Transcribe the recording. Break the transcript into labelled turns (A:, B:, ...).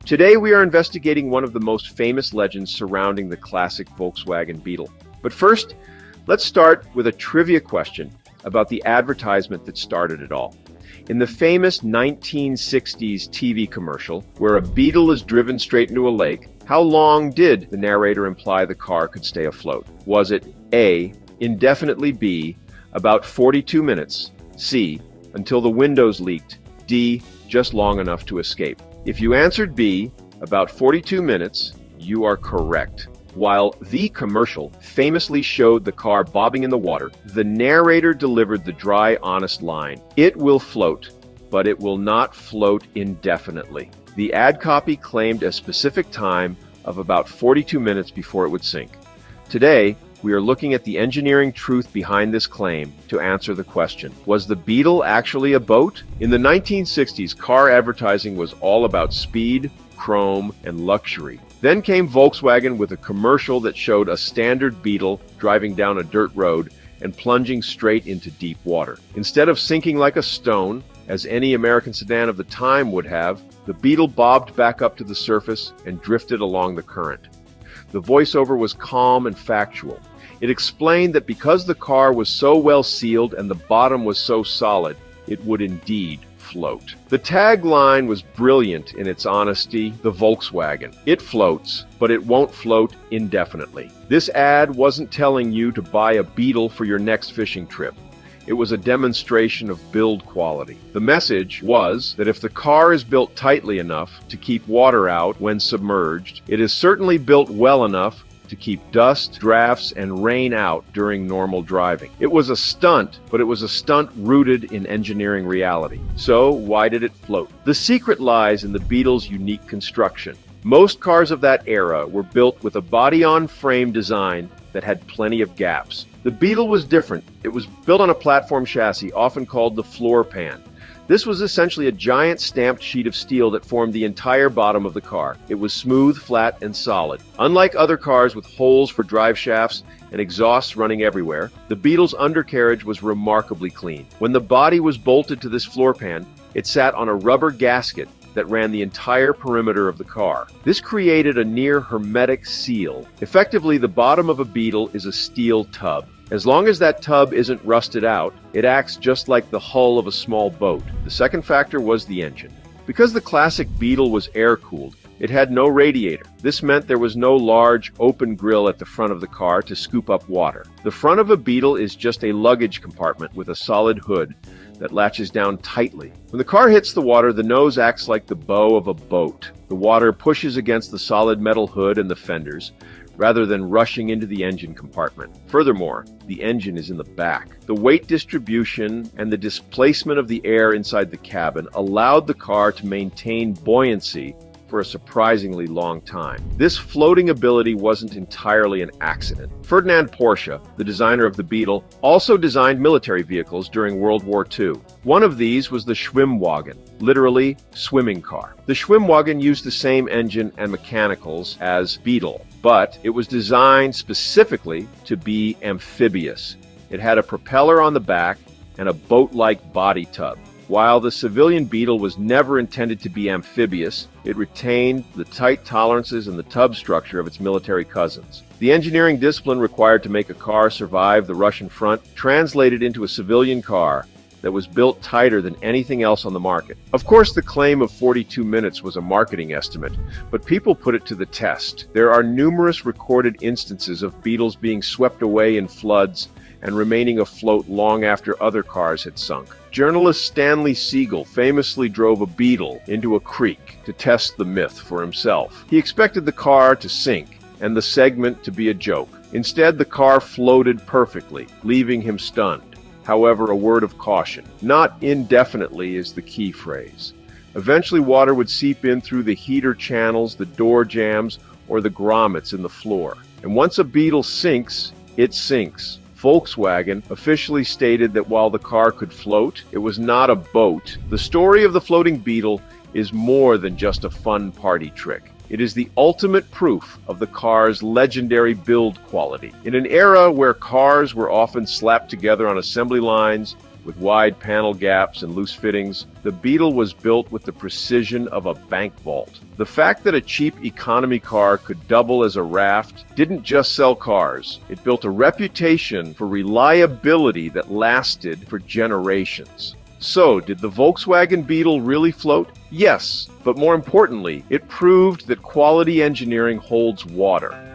A: Today we are investigating one of the most famous legends surrounding the classic Volkswagen Beetle. But first, let's start with a trivia question about the advertisement that started it all. In the famous 1960s TV commercial, where a beetle is driven straight into a lake, how long did the narrator imply the car could stay afloat? Was it A, indefinitely, B, about 42 minutes, C, until the windows leaked, D, just long enough to escape? If you answered B, about 42 minutes, you are correct. While the commercial famously showed the car bobbing in the water, the narrator delivered the dry, honest line, "It will float, but it will not float indefinitely." The ad copy claimed a specific time of about 42 minutes before it would sink. Today, we are looking at the engineering truth behind this claim to answer the question, was the Beetle actually a boat? In the 1960s, car advertising was all about speed, chrome, and luxury. Then came Volkswagen with a commercial that showed a standard Beetle driving down a dirt road and plunging straight into deep water. Instead of sinking like a stone, as any American sedan of the time would have, the Beetle bobbed back up to the surface and drifted along the current. The voiceover was calm and factual. It explained that because the car was so well sealed and the bottom was so solid, it would indeed float. The tagline was brilliant in its honesty, the Volkswagen. It floats, but it won't float indefinitely. This ad wasn't telling you to buy a Beetle for your next fishing trip. It was a demonstration of build quality. The message was that if the car is built tightly enough to keep water out when submerged, it is certainly built well enough to keep dust, drafts, and rain out during normal driving. It was a stunt, but it was a stunt rooted in engineering reality. So why did it float? The secret lies in the Beetle's unique construction. Most cars of that era were built with a body-on-frame design that had plenty of gaps. The Beetle was different. It was built on a platform chassis, often called the floor pan. This was essentially a giant stamped sheet of steel that formed the entire bottom of the car. It was smooth, flat, and solid. Unlike other cars with holes for drive shafts and exhausts running everywhere, the Beetle's undercarriage was remarkably clean. When the body was bolted to this floor pan, it sat on a rubber gasket that ran the entire perimeter of the car. This created a near hermetic seal. Effectively, the bottom of a Beetle is a steel tub. As long as that tub isn't rusted out, it acts just like the hull of a small boat. The second factor was the engine. Because the classic Beetle was air-cooled, it had no radiator. This meant there was no large, open grill at the front of the car to scoop up water. The front of a Beetle is just a luggage compartment with a solid hood that latches down tightly. When the car hits the water, the nose acts like the bow of a boat. The water pushes against the solid metal hood and the fenders, rather than rushing into the engine compartment. Furthermore, the engine is in the back. The weight distribution and the displacement of the air inside the cabin allowed the car to maintain buoyancy for a surprisingly long time. This floating ability wasn't entirely an accident. Ferdinand Porsche, the designer of the Beetle, also designed military vehicles during World War II. One of these was the Schwimmwagen, literally swimming car. The Schwimmwagen used the same engine and mechanicals as Beetle, but it was designed specifically to be amphibious. It had a propeller on the back and a boat-like body tub. While the civilian Beetle was never intended to be amphibious, it retained the tight tolerances and the tub structure of its military cousins. The engineering discipline required to make a car survive the Russian front translated into a civilian car that was built tighter than anything else on the market. Of course, the claim of 42 minutes was a marketing estimate, but people put it to the test. There are numerous recorded instances of Beetles being swept away in floods and remaining afloat long after other cars had sunk. Journalist Stanley Siegel famously drove a Beetle into a creek to test the myth for himself. He expected the car to sink and the segment to be a joke. Instead, the car floated perfectly, leaving him stunned. However, a word of caution. Not indefinitely is the key phrase. Eventually, water would seep in through the heater channels, the door jambs, or the grommets in the floor. And once a Beetle sinks, it sinks. Volkswagen officially stated that while the car could float, it was not a boat. The story of the floating Beetle is more than just a fun party trick. It is the ultimate proof of the car's legendary build quality. In an era where cars were often slapped together on assembly lines With wide panel gaps and loose fittings, the Beetle was built with the precision of a bank vault. The fact that a cheap economy car could double as a raft didn't just sell cars. It built a reputation for reliability that lasted for generations. So, did the Volkswagen Beetle really float? Yes, but more importantly, it proved that quality engineering holds water.